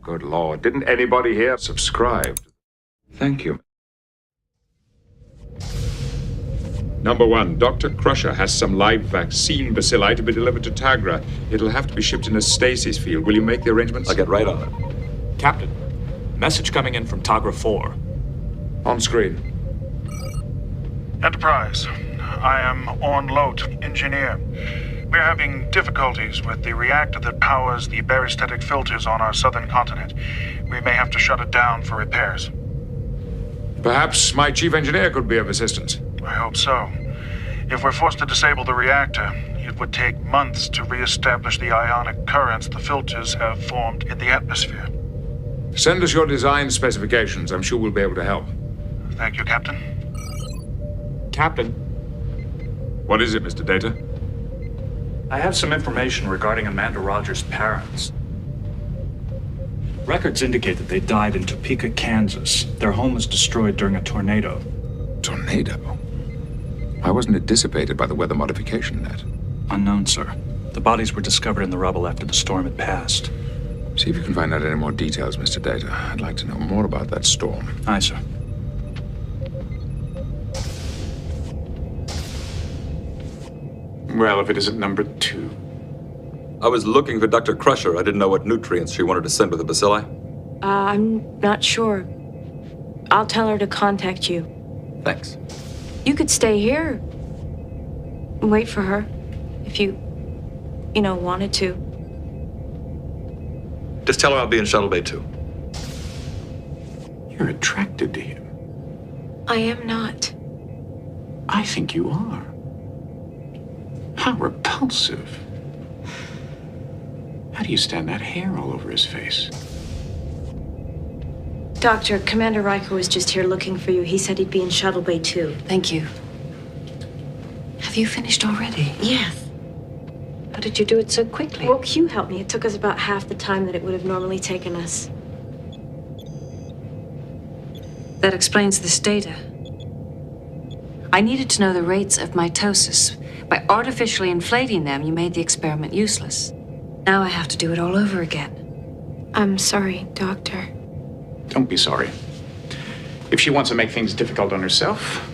Good Lord, didn't anybody here subscribe? Thank you. Number 1, Dr. Crusher has some live vaccine bacilli to be delivered to Tagra. It'll have to be shipped in a stasis field. Will you make the arrangements? I'll get right on it. Captain, message coming in from Tagra 4. On screen. Enterprise, I am Orn Lote, engineer. We're having difficulties with the reactor that powers the barystatic filters on our southern continent. We may have to shut it down for repairs. Perhaps my chief engineer could be of assistance. I hope so. If we're forced to disable the reactor, it would take months to re-establish the ionic currents the filters have formed in the atmosphere. Send us your design specifications. I'm sure we'll be able to help. Thank you, Captain. Captain, What is it, Mr. Data? I have some information regarding Amanda Rogers' parents. Records indicate that they died in Topeka, Kansas. Their home was destroyed during a tornado. Tornado? Why wasn't it dissipated by the weather modification net? Unknown, sir. The bodies were discovered in the rubble after the storm had passed. See if you can find out any more details, Mr. Data. I'd like to know more about that storm. Aye, sir. Well, if it isn't number 2. I was looking for Dr. Crusher. I didn't know what nutrients she wanted to send with the bacilli. I'm not sure. I'll tell her to contact you. Thanks. You could stay here and wait for her if you wanted to. Just tell her I'll be in Shuttle Bay 2. You're attracted to him. I am not. I think you are. How repulsive. How do you stand that hair all over his face? Doctor, Commander Riker was just here looking for you. He said he'd be in Shuttle Bay 2. Thank you. Have you finished already? Yes. How did you do it so quickly? Well, Q helped me. It took us about half the time that it would have normally taken us. That explains this data. I needed to know the rates of mitosis. By artificially inflating them, you made the experiment useless. Now I have to do it all over again. I'm sorry, Doctor. Don't be sorry. If she wants to make things difficult on herself,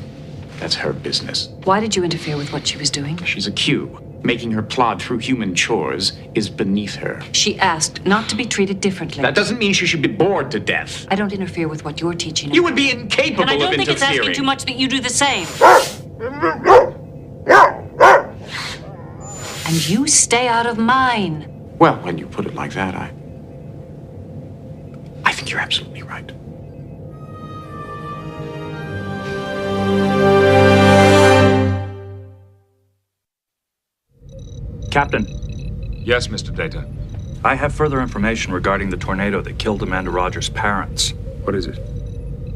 that's her business. Why did you interfere with what she was doing? She's a Q. Making her plod through human chores is beneath her. She asked not to be treated differently. That doesn't mean she should be bored to death. I don't interfere with what you're teaching. You would be incapable of and I don't interfering. think it's asking too much that you do the same. And you stay out of mine. Well, when you put it like that, I think you're absolutely right. Captain, Yes, Mr. Data. I have further information regarding the tornado that killed Amanda Rogers' parents. What is it?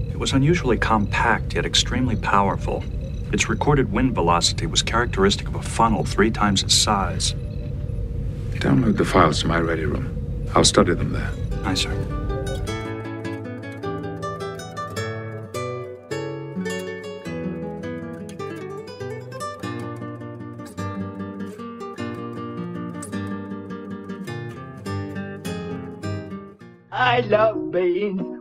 It was unusually compact, yet extremely powerful. Its recorded wind velocity was characteristic of a funnel 3 times its size. Download the files to my ready room. I'll study them there. Aye, sir. I love being